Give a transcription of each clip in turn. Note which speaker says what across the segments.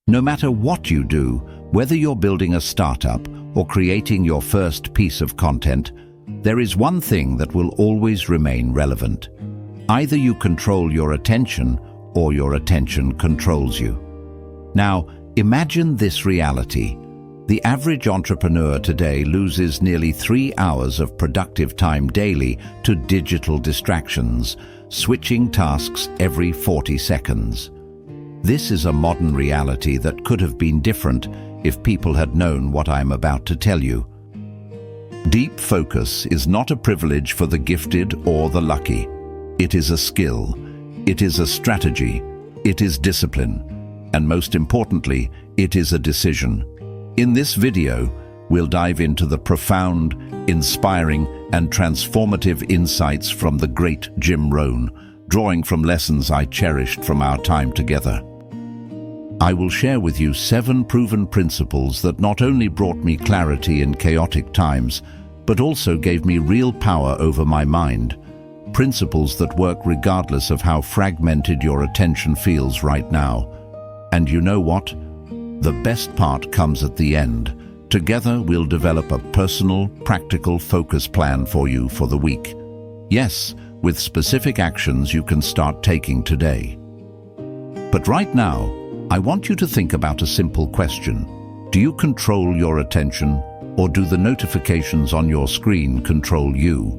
Speaker 1: No matter what you do, whether you're building a startup or creating your first piece of content, there is one thing that will always remain relevant. Either you control your attention or your attention controls you. Now, imagine this reality. The average entrepreneur today loses nearly 3 hours of productive time daily to digital distractions, switching tasks every 40 seconds. This is a modern reality that could have been different if people had known what I'm about to tell you. Deep focus is not a privilege for the gifted or the lucky. It is a skill. It is a strategy. It is discipline. And most importantly, it is a decision. In this video, we'll dive into the profound, inspiring, and transformative insights from the great Jim Rohn, drawing from lessons I cherished from our time together. I will share with you 7 proven principles that not only brought me clarity in chaotic times, but also gave me real power over my mind. Principles that work regardless of how fragmented your attention feels right now. And you know what? The best part comes at the end. Together we'll develop a personal, practical focus plan for you for the week. Yes, with specific actions you can start taking today. But right now, I want you to think about a simple question. Do you control your attention, or do the notifications on your screen control you?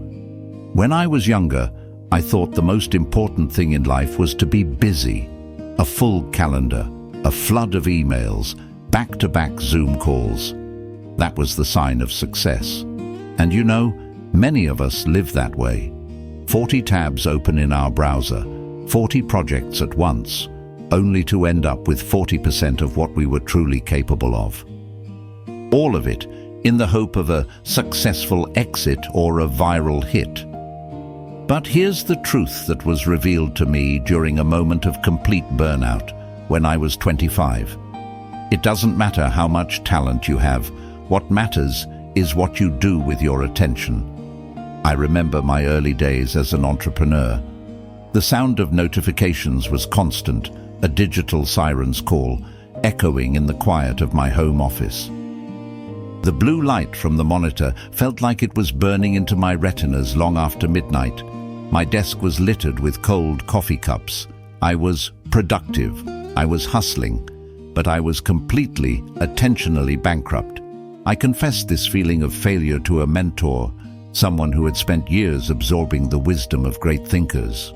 Speaker 1: When I was younger, I thought the most important thing in life was to be busy. A full calendar, a flood of emails, back-to-back Zoom calls. That was the sign of success. And you know, many of us live that way. 40 tabs open in our browser, 40 projects at once, only to end up with 40% of what we were truly capable of. All of it in the hope of a successful exit or a viral hit. But here's the truth that was revealed to me during a moment of complete burnout when I was 25. It doesn't matter how much talent you have. What matters is what you do with your attention. I remember my early days as an entrepreneur. The sound of notifications was constant, a digital siren's call, echoing in the quiet of my home office. The blue light from the monitor felt like it was burning into my retinas long after midnight. My desk was littered with cold coffee cups. I was productive. I was hustling, but I was completely, attentionally bankrupt. I confessed this feeling of failure to a mentor, someone who had spent years absorbing the wisdom of great thinkers.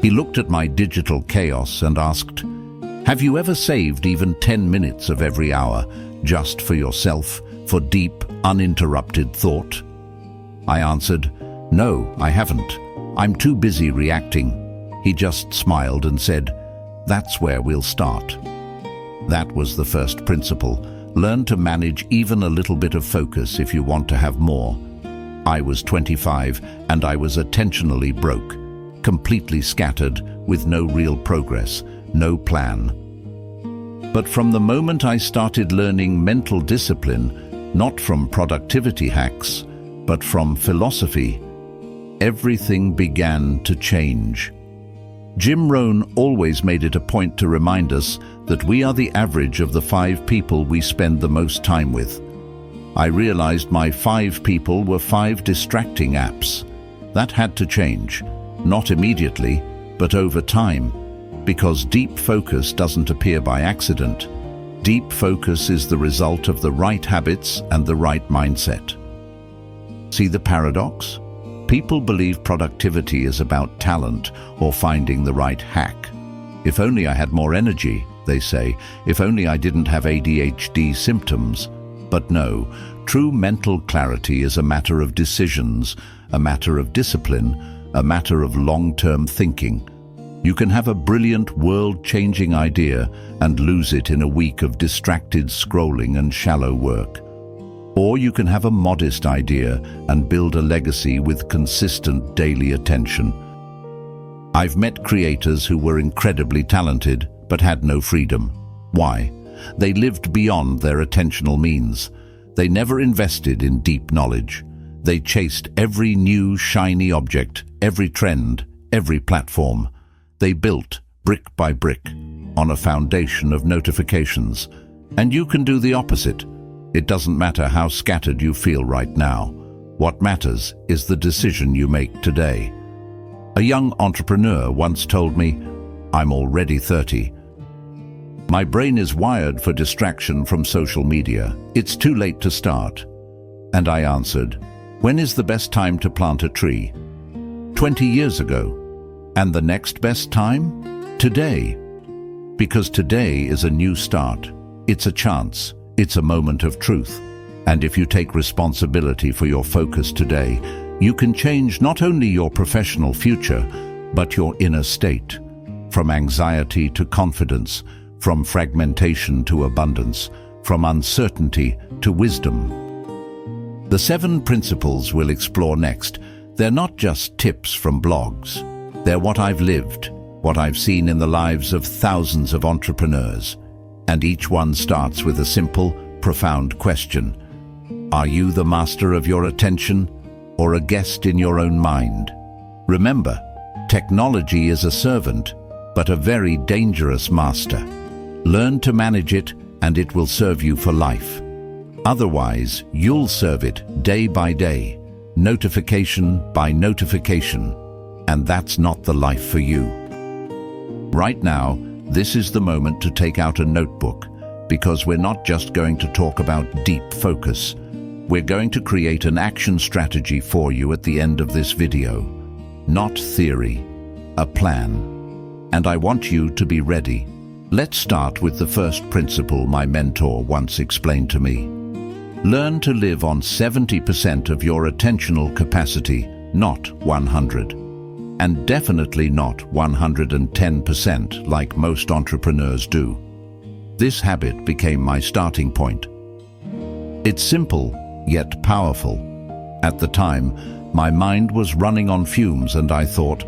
Speaker 1: He looked at my digital chaos and asked, "Have you ever saved even 10 minutes of every hour just for yourself, for deep, uninterrupted thought?" I answered, "No, I haven't. I'm too busy reacting." He just smiled and said, "That's where we'll start." That was the first principle. Learn to manage even a little bit of focus if you want to have more. I was 25 and I was attentionally broke, completely scattered with no real progress, no plan. But from the moment I started learning mental discipline, not from productivity hacks, but from philosophy, everything began to change. Jim Rohn always made it a point to remind us that we are the average of the 5 people we spend the most time with. I realized my 5 people were 5 distracting apps. That had to change, not immediately, but over time, because deep focus doesn't appear by accident. Deep focus is the result of the right habits and the right mindset. See the paradox? People believe productivity is about talent or finding the right hack. If only I had more energy, they say. If only I didn't have ADHD symptoms. But no, true mental clarity is a matter of decisions, a matter of discipline, a matter of long-term thinking. You can have a brilliant, world-changing idea and lose it in a week of distracted scrolling and shallow work. Or you can have a modest idea and build a legacy with consistent daily attention. I've met creators who were incredibly talented but had no freedom. Why? They lived beyond their attentional means. They never invested in deep knowledge. They chased every new shiny object, every trend, every platform. They built, brick by brick, on a foundation of notifications. And you can do the opposite. It doesn't matter how scattered you feel right now. What matters is the decision you make today. A young entrepreneur once told me, "I'm already 30. My brain is wired for distraction from social media. It's too late to start." And I answered, "When is the best time to plant a tree? 20 years ago. And the next best time? Today. Because today is a new start. It's a chance. It's a moment of truth. And if you take responsibility for your focus today, you can change not only your professional future, but your inner state. From anxiety to confidence, from fragmentation to abundance, from uncertainty to wisdom. The 7 principles we'll explore next, they're not just tips from blogs. They're what I've lived, what I've seen in the lives of thousands of entrepreneurs. And each one starts with a simple, profound question. Are you the master of your attention or a guest in your own mind? Remember, technology is a servant, but a very dangerous master. Learn to manage it and it will serve you for life. Otherwise, you'll serve it day by day, notification by notification, and that's not the life for you. Right now, this is the moment to take out a notebook, because we're not just going to talk about deep focus. We're going to create an action strategy for you at the end of this video. Not theory, a plan. And I want you to be ready. Let's start with the first principle my mentor once explained to me. Learn to live on 70% of your attentional capacity, not 100. And definitely not 110% like most entrepreneurs do. This habit became my starting point. It's simple, yet powerful. At the time, my mind was running on fumes and I thought,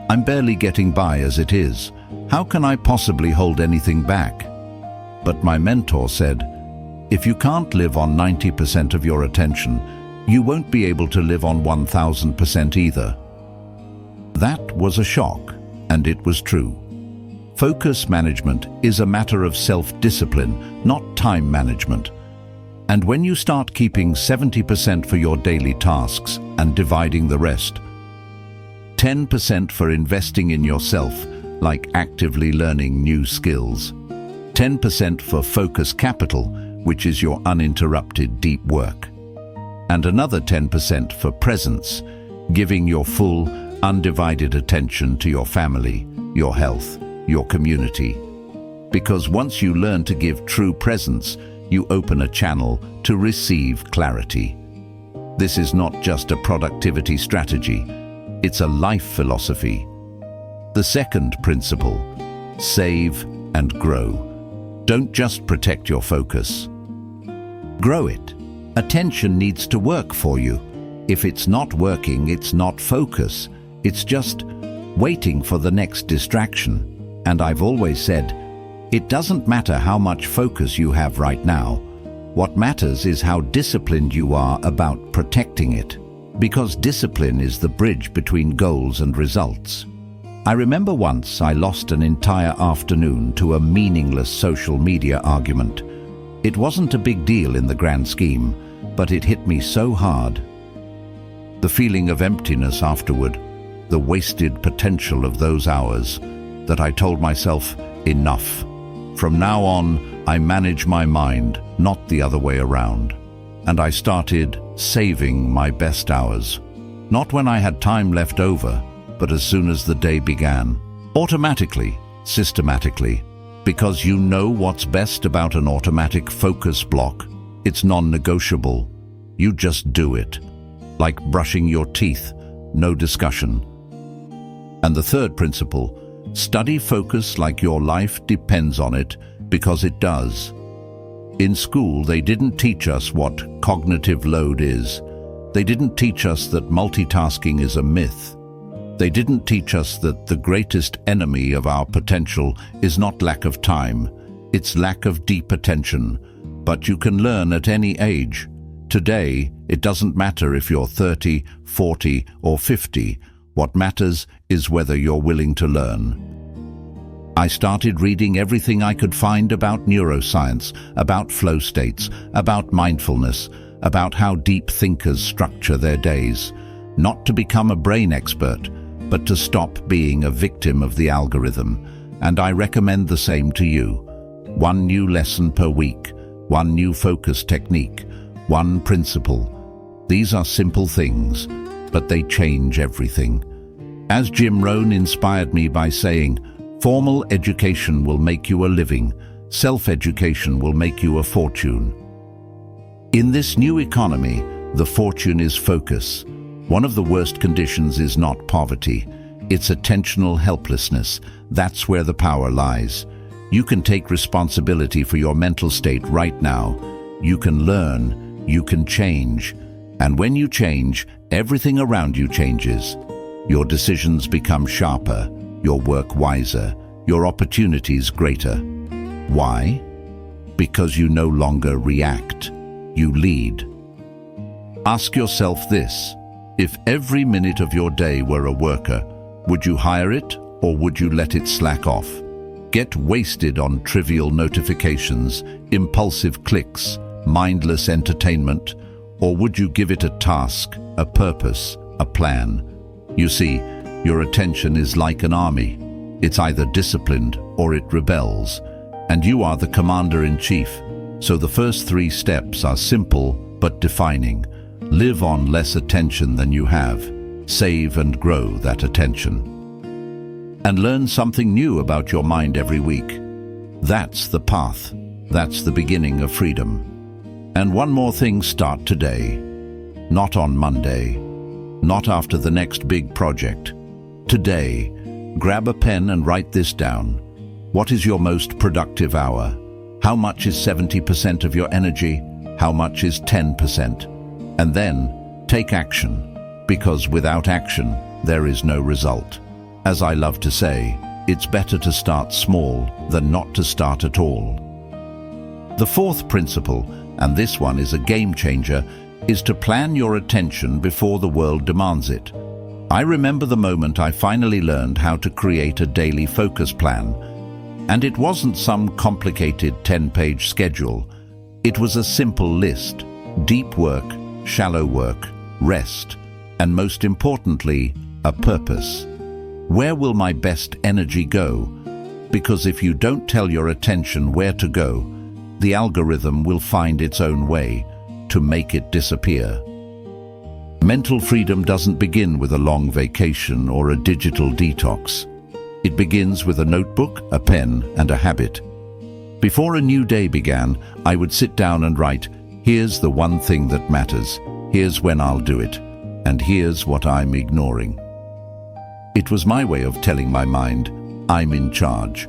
Speaker 1: I'm barely getting by as it is. How can I possibly hold anything back? But my mentor said, if you can't live on 90% of your attention, you won't be able to live on 1000% either. That was a shock, and it was true. Focus management is a matter of self-discipline, not time management. And when you start keeping 70% for your daily tasks and dividing the rest, 10% for investing in yourself, like actively learning new skills, 10% for focus capital, which is your uninterrupted deep work, and another 10% for presence, giving your full, undivided attention to your family, your health, your community. Because once you learn to give true presence, you open a channel to receive clarity. This is not just a productivity strategy, it's a life philosophy. The second principle, save and grow. Don't just protect your focus. Grow it. Attention needs to work for you. If it's not working, it's not focus. It's just waiting for the next distraction. And I've always said, it doesn't matter how much focus you have right now. What matters is how disciplined you are about protecting it. Because discipline is the bridge between goals and results. I remember once I lost an entire afternoon to a meaningless social media argument. It wasn't a big deal in the grand scheme, but it hit me so hard. The feeling of emptiness afterward, the wasted potential of those hours, that I told myself, enough. From now on, I manage my mind, not the other way around. And I started saving my best hours. Not when I had time left over, but as soon as the day began. Automatically, systematically. Because you know what's best about an automatic focus block. It's non-negotiable. You just do it. Like brushing your teeth, no discussion. And the third principle, study focus like your life depends on it, because it does. In school, they didn't teach us what cognitive load is. They didn't teach us that multitasking is a myth. They didn't teach us that the greatest enemy of our potential is not lack of time, it's lack of deep attention. But you can learn at any age. Today, it doesn't matter if you're 30, 40, or 50. What matters is whether you're willing to learn. I started reading everything I could find about neuroscience, about flow states, about mindfulness, about how deep thinkers structure their days. Not to become a brain expert, but to stop being a victim of the algorithm. And I recommend the same to you. One new lesson per week, one new focus technique, one principle. These are simple things, but they change everything. As Jim Rohn inspired me by saying, formal education will make you a living, self-education will make you a fortune. In this new economy, the fortune is focus. One of the worst conditions is not poverty, it's attentional helplessness. That's where the power lies. You can take responsibility for your mental state right now. You can learn, you can change. And when you change, everything around you changes. Your decisions become sharper, your work wiser, your opportunities greater. Why? Because you no longer react, you lead. Ask yourself this: if every minute of your day were a worker, would you hire it or would you let it slack off? Get wasted on trivial notifications, impulsive clicks, mindless entertainment, or would you give it a task, a purpose, a plan? You see, your attention is like an army. It's either disciplined or it rebels, and you are the commander-in-chief. So the first 3 steps are simple but defining. Live on less attention than you have. Save and grow that attention. And learn something new about your mind every week. That's the path. That's the beginning of freedom. And one more thing, start today. Not on Monday. Not after the next big project. Today, grab a pen and write this down. What is your most productive hour? How much is 70% of your energy? How much is 10%? And then, take action. Because without action, there is no result. As I love to say, it's better to start small than not to start at all. The 4th principle, and this one is a game changer, is to plan your attention before the world demands it. I remember the moment I finally learned how to create a daily focus plan. And it wasn't some complicated 10-page schedule. It was a simple list: deep work, shallow work, rest, and most importantly, a purpose. Where will my best energy go? Because if you don't tell your attention where to go, the algorithm will find its own way to make it disappear. Mental freedom doesn't begin with a long vacation or a digital detox. It begins with a notebook, a pen, and a habit. Before a new day began, I would sit down and write, here's the one thing that matters, here's when I'll do it, and here's what I'm ignoring. It was my way of telling my mind, I'm in charge.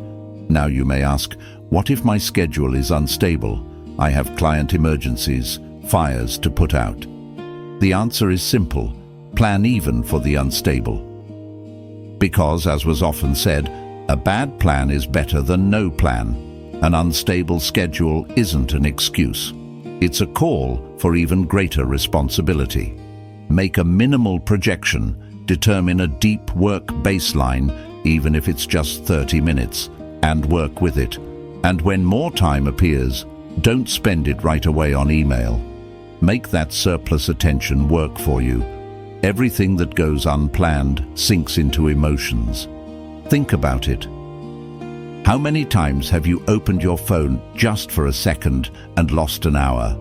Speaker 1: Now you may ask, what if my schedule is unstable? I have client emergencies, fires to put out. The answer is simple: plan even for the unstable. Because, as was often said, a bad plan is better than no plan. An unstable schedule isn't an excuse. It's a call for even greater responsibility. Make a minimal projection, determine a deep work baseline, even if it's just 30 minutes, and work with it. And when more time appears, don't spend it right away on email. Make that surplus attention work for you. Everything that goes unplanned sinks into emotions. Think about it. How many times have you opened your phone just for a second and lost an hour?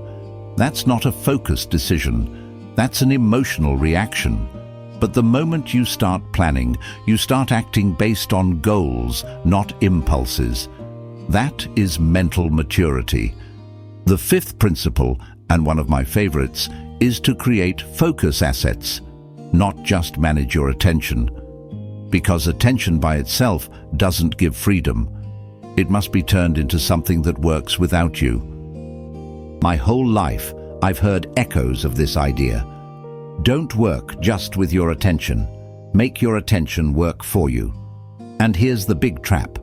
Speaker 1: That's not a focused decision. That's an emotional reaction. But the moment you start planning, you start acting based on goals, not impulses. That is mental maturity. The 5th principle, and one of my favorites, is to create focus assets, not just manage your attention. Because attention by itself doesn't give freedom. It must be turned into something that works without you. My whole life, I've heard echoes of this idea. Don't work just with your attention. Make your attention work for you. And here's the big trap.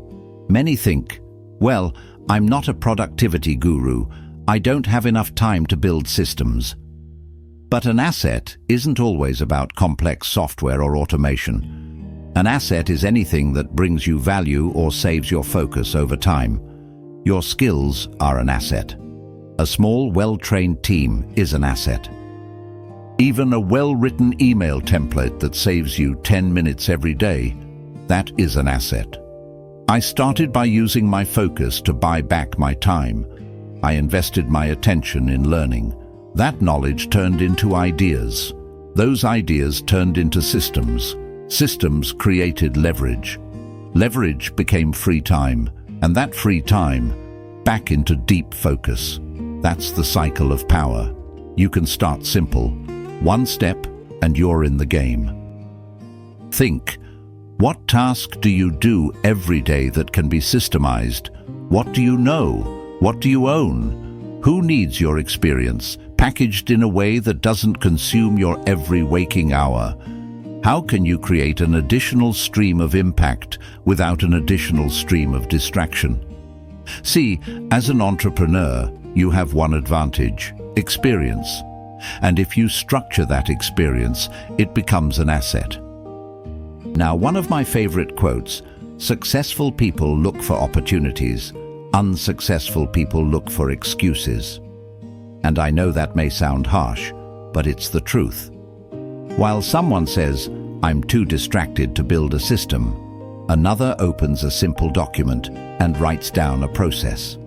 Speaker 1: Many think, well, I'm not a productivity guru. I don't have enough time to build systems. But an asset isn't always about complex software or automation. An asset is anything that brings you value or saves your focus over time. Your skills are an asset. A small, well-trained team is an asset. Even a well-written email template that saves you 10 minutes every day, that is an asset. I started by using my focus to buy back my time. I invested my attention in learning. That knowledge turned into ideas. Those ideas turned into systems. Systems created leverage. Leverage became free time, and that free time back into deep focus. That's the cycle of power. You can start simple. One step, and you're in the game. Think, what task do you do every day that can be systemized? What do you know? What do you own? Who needs your experience, packaged in a way that doesn't consume your every waking hour? How can you create an additional stream of impact without an additional stream of distraction? See, as an entrepreneur, you have one advantage: experience. And if you structure that experience, it becomes an asset. Now, one of my favorite quotes: successful people look for opportunities, unsuccessful people look for excuses. And I know that may sound harsh, but it's the truth. While someone says, "I'm too distracted to build a system," another opens a simple document and writes down a process.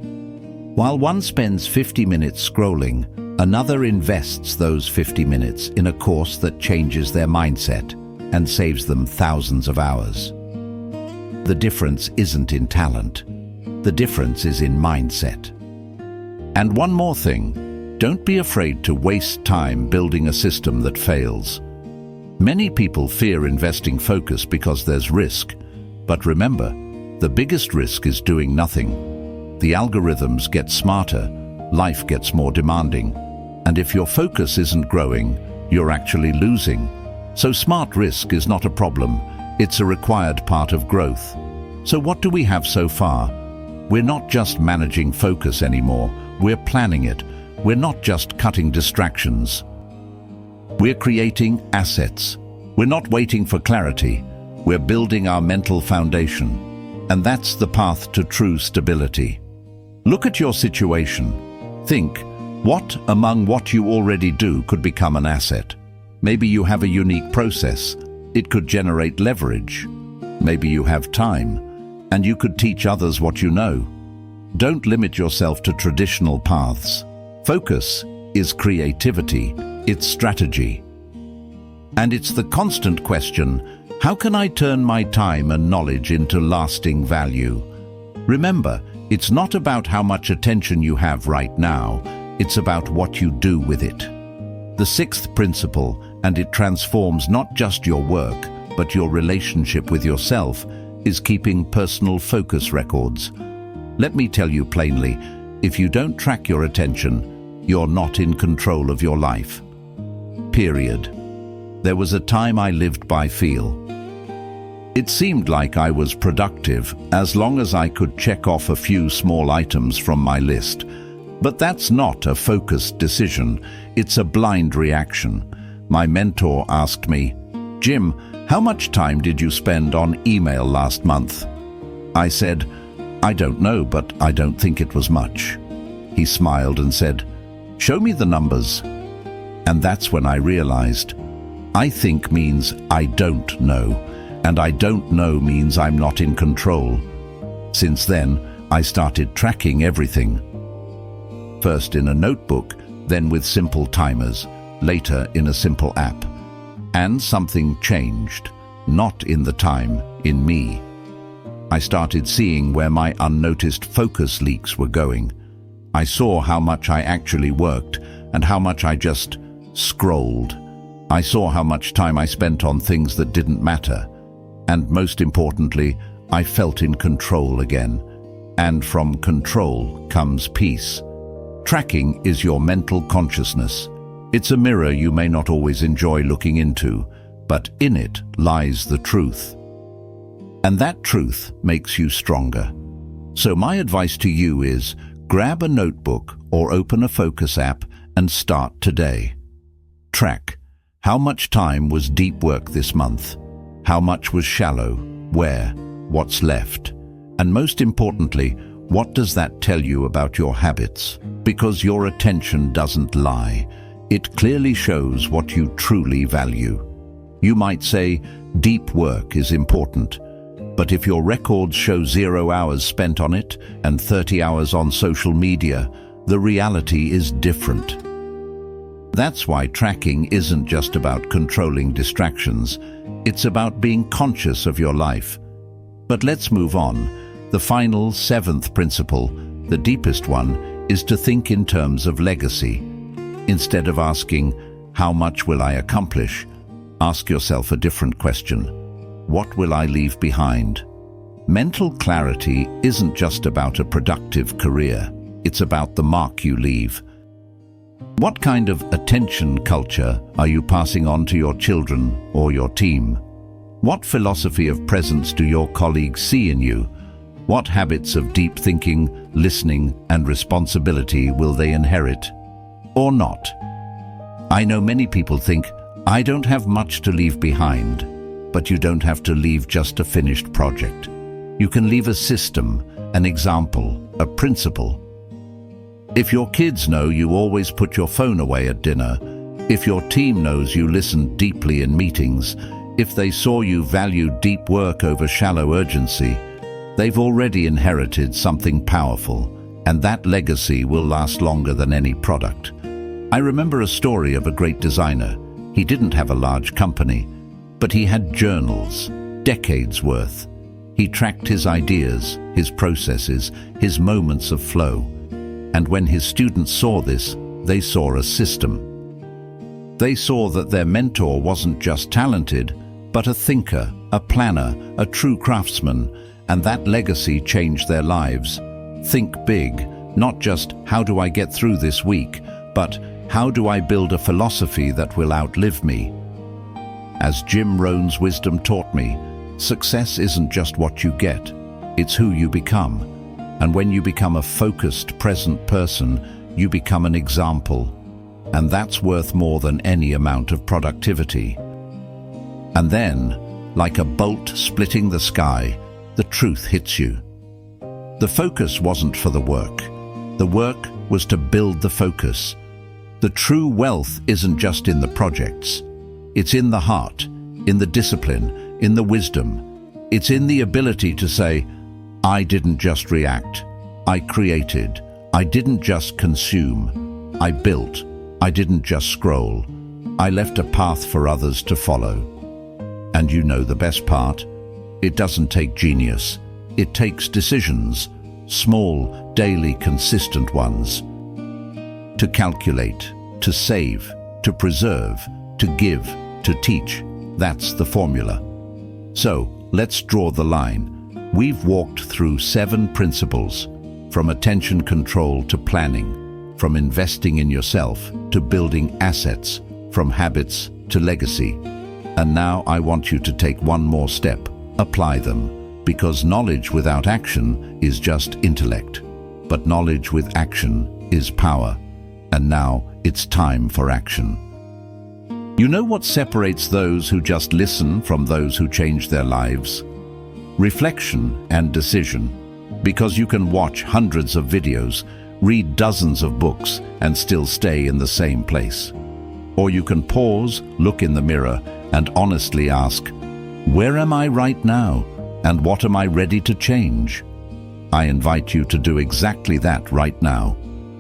Speaker 1: While one spends 50 minutes scrolling, another invests those 50 minutes in a course that changes their mindset and saves them thousands of hours. The difference isn't in talent. The difference is in mindset. And one more thing, don't be afraid to waste time building a system that fails. Many people fear investing focus because there's risk. But remember, the biggest risk is doing nothing. The algorithms get smarter, life gets more demanding, and if your focus isn't growing, you're actually losing. So smart risk is not a problem, it's a required part of growth. So what do we have so far? We're not just managing focus anymore, we're planning it. We're not just cutting distractions. We're creating assets. We're not waiting for clarity. We're building our mental foundation. And that's the path to true stability. Look at your situation. Think, what among what you already do could become an asset? Maybe you have a unique process. It could generate leverage. Maybe you have time, and you could teach others what you know. Don't limit yourself to traditional paths. Focus is creativity, it's strategy. And it's the constant question, how can I turn my time and knowledge into lasting value? Remember, it's not about how much attention you have right now, it's about what you do with it. The sixth principle, and it transforms not just your work, but your relationship with yourself, is keeping personal focus records. Let me tell you plainly, if you don't track your attention, you're not in control of your life. Period. There was a time I lived by feel. It seemed like I was productive as long as I could check off a few small items from my list. But that's not a focused decision, it's a blind reaction. My mentor asked me, "Jim, how much time did you spend on email last month?" I said, "I don't know, but I don't think it was much." He smiled and said, "Show me the numbers." And that's when I realized, I think means I don't know, and I don't know means I'm not in control. Since then, I started tracking everything. First in a notebook, then with simple timers, later in a simple app. And something changed, not in the time, in me. I started seeing where my unnoticed focus leaks were going. I saw how much I actually worked and how much I just scrolled. I saw how much time I spent on things that didn't matter. And most importantly, I felt in control again. And from control comes peace. Tracking is your mental consciousness. It's a mirror you may not always enjoy looking into, but in it lies the truth. And that truth makes you stronger. So my advice to you is, grab a notebook or open a focus app and start today. Track. How much time was deep work this month? How much was shallow? Where? What's left? And most importantly, what does that tell you about your habits? Because your attention doesn't lie. It clearly shows what you truly value. You might say, deep work is important, but if your records show 0 hours spent on it and 30 hours on social media, the reality is different. That's why tracking isn't just about controlling distractions. It's about being conscious of your life. But let's move on. The final, 7th principle, the deepest one, is to think in terms of legacy. Instead of asking, how much will I accomplish? Ask yourself a different question. What will I leave behind? Mental clarity isn't just about a productive career. It's about the mark you leave. What kind of attention culture are you passing on to your children or your team? What philosophy of presence do your colleagues see in you? What habits of deep thinking, listening, and responsibility will they inherit? Or not? I know many people think, I don't have much to leave behind, but you don't have to leave just a finished project. You can leave a system, an example, a principle. If your kids know you always put your phone away at dinner, if your team knows you listen deeply in meetings, if they saw you value deep work over shallow urgency, they've already inherited something powerful, and that legacy will last longer than any product. I remember a story of a great designer. He didn't have a large company, but he had journals, decades worth. He tracked his ideas, his processes, his moments of flow. And when his students saw this, they saw a system. They saw that their mentor wasn't just talented, but a thinker, a planner, a true craftsman, and that legacy changed their lives. Think big, not just how do I get through this week, but how do I build a philosophy that will outlive me? As Jim Rohn's wisdom taught me, success isn't just what you get, it's who you become. And when you become a focused, present person, you become an example. And that's worth more than any amount of productivity. And then, like a bolt splitting the sky, the truth hits you. The focus wasn't for the work. The work was to build the focus. The true wealth isn't just in the projects. It's in the heart, in the discipline, in the wisdom. It's in the ability to say, I didn't just react. I created. I didn't just consume. I built. I didn't just scroll. I left a path for others to follow. And you know the best part? It doesn't take genius. It takes decisions, small, daily, consistent ones. To calculate, to save, to preserve, to give, to teach. That's the formula. So, let's draw the line. We've walked through 7 principles, from attention control to planning, from investing in yourself to building assets, from habits to legacy. And now I want you to take one more step, apply them, because knowledge without action is just intellect, but knowledge with action is power. And now it's time for action. You know what separates those who just listen from those who change their lives? Reflection and decision. Because you can watch hundreds of videos, read dozens of books, and still stay in the same place. Or you can pause, look in the mirror, and honestly ask, where am I right now? And what am I ready to change? I invite you to do exactly that right now.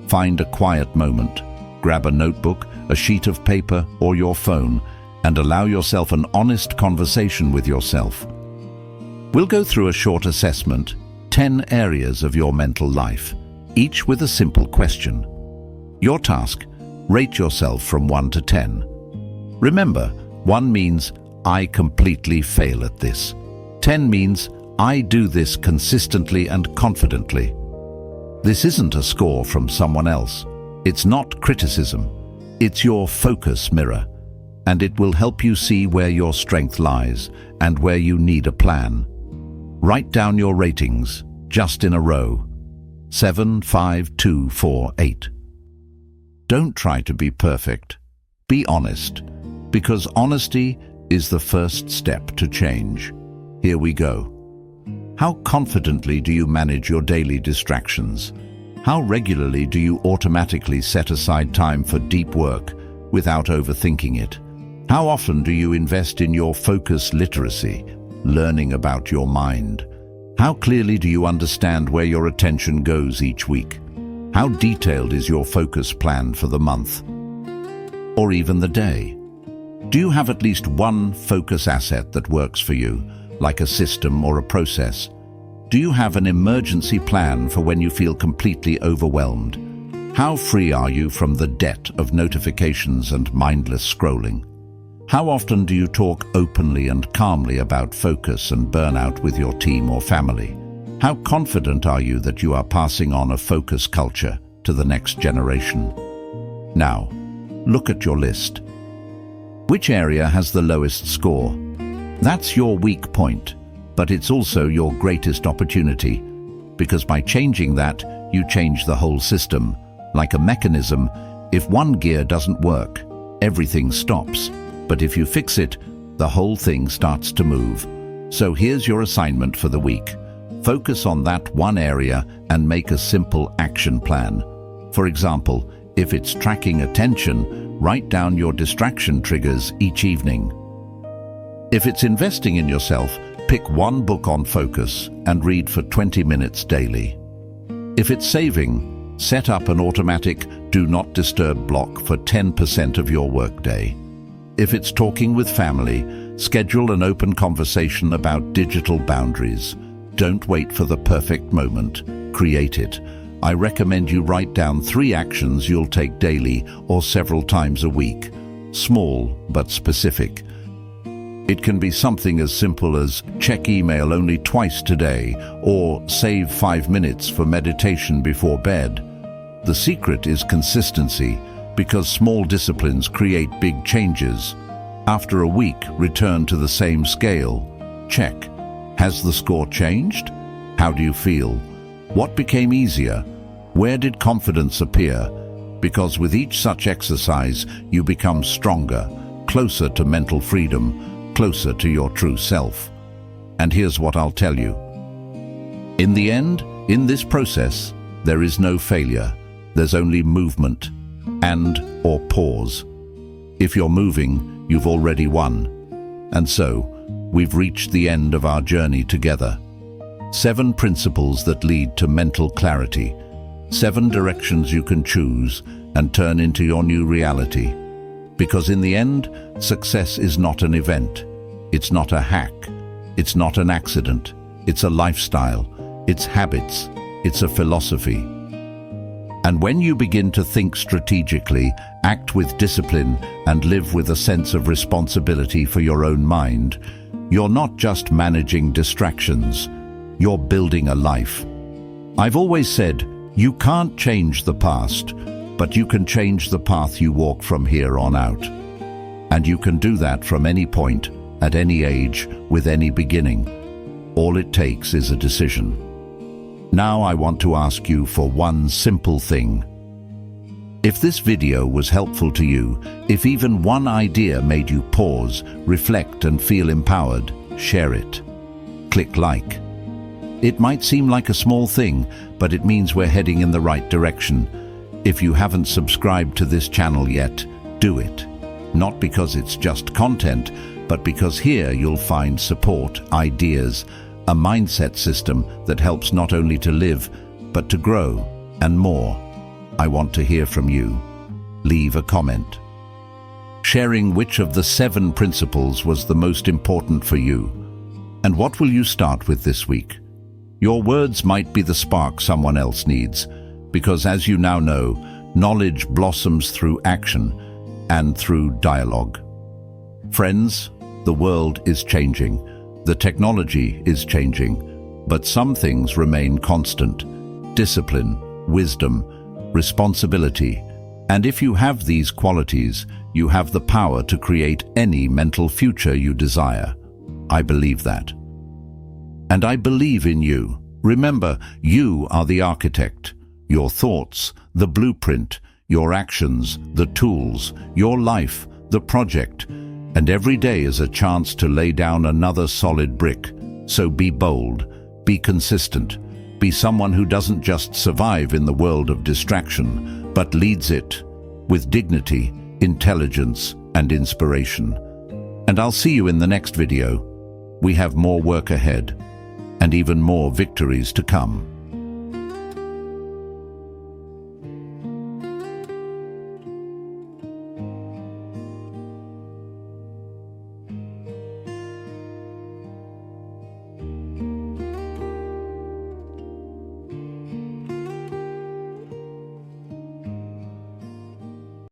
Speaker 1: Find a quiet moment, grab a notebook, a sheet of paper, or your phone, and allow yourself an honest conversation with yourself. We'll go through a short assessment, 10 areas of your mental life, each with a simple question. Your task, rate yourself from 1 to 10. Remember, 1 means, I completely fail at this. 10 means, I do this consistently and confidently. This isn't a score from someone else. It's not criticism. It's your focus mirror, and it will help you see where your strength lies and where you need a plan. Write down your ratings, just in a row. 7, 5, 2, 4, 8. Don't try to be perfect. Be honest, because honesty is the first step to change. Here we go. How confidently do you manage your daily distractions? How regularly do you automatically set aside time for deep work without overthinking it? How often do you invest in your focus literacy, learning about your mind? How clearly do you understand where your attention goes each week? How detailed is your focus plan for the month, or even the day? Do you have at least one focus asset that works for you, like a system or a process? Do you have an emergency plan for when you feel completely overwhelmed? How free are you from the debt of notifications and mindless scrolling? How often do you talk openly and calmly about focus and burnout with your team or family? How confident are you that you are passing on a focus culture to the next generation? Now, look at your list. Which area has the lowest score? That's your weak point, but it's also your greatest opportunity, because by changing that, you change the whole system. Like a mechanism, if one gear doesn't work, everything stops. But if you fix it, the whole thing starts to move. So here's your assignment for the week. Focus on that one area and make a simple action plan. For example, if it's tracking attention, write down your distraction triggers each evening. If it's investing in yourself, pick one book on focus and read for 20 minutes daily. If it's saving, set up an automatic do not disturb block for 10% of your workday. If it's talking with family, schedule an open conversation about digital boundaries. Don't wait for the perfect moment. Create it. I recommend you write down 3 actions you'll take daily or several times a week. Small but specific. It can be something as simple as check email only twice today or save 5 minutes for meditation before bed. The secret is consistency, because small disciplines create big changes. After a week, return to the same scale. Check. Has the score changed? How do you feel? What became easier? Where did confidence appear? Because with each such exercise, you become stronger, closer to mental freedom, closer to your true self. And here's what I'll tell you. In the end, in this process, there is no failure. There's only movement or pause. If you're moving, you've already won. And so, we've reached the end of our journey together. 7 principles that lead to mental clarity. 7 directions you can choose and turn into your new reality. Because in the end, success is not an event. It's not a hack. It's not an accident. It's a lifestyle. It's habits. It's a philosophy. And when you begin to think strategically, act with discipline, and live with a sense of responsibility for your own mind, you're not just managing distractions, you're building a life. I've always said, you can't change the past, but you can change the path you walk from here on out. And you can do that from any point, at any age, with any beginning. All it takes is a decision. Now I want to ask you for one simple thing. If this video was helpful to you, if even one idea made you pause, reflect and feel empowered, share it. Click like. It might seem like a small thing, but it means we're heading in the right direction. If you haven't subscribed to this channel yet, do it. Not because it's just content, but because here you'll find support, ideas, a mindset system that helps not only to live, but to grow, and more. I want to hear from you. Leave a comment, sharing which of the 7 principles was the most important for you. And what will you start with this week? Your words might be the spark someone else needs, because as you now know, knowledge blossoms through action and through dialogue. Friends, the world is changing. The technology is changing, but some things remain constant. Discipline, wisdom, responsibility. And if you have these qualities, you have the power to create any mental future you desire. I believe that. And I believe in you. Remember, you are the architect. Your thoughts, the blueprint, your actions, the tools, your life, the project. And every day is a chance to lay down another solid brick. So be bold, be consistent, be someone who doesn't just survive in the world of distraction, but leads it with dignity, intelligence, and inspiration. And I'll see you in the next video. We have more work ahead, and even more victories to come.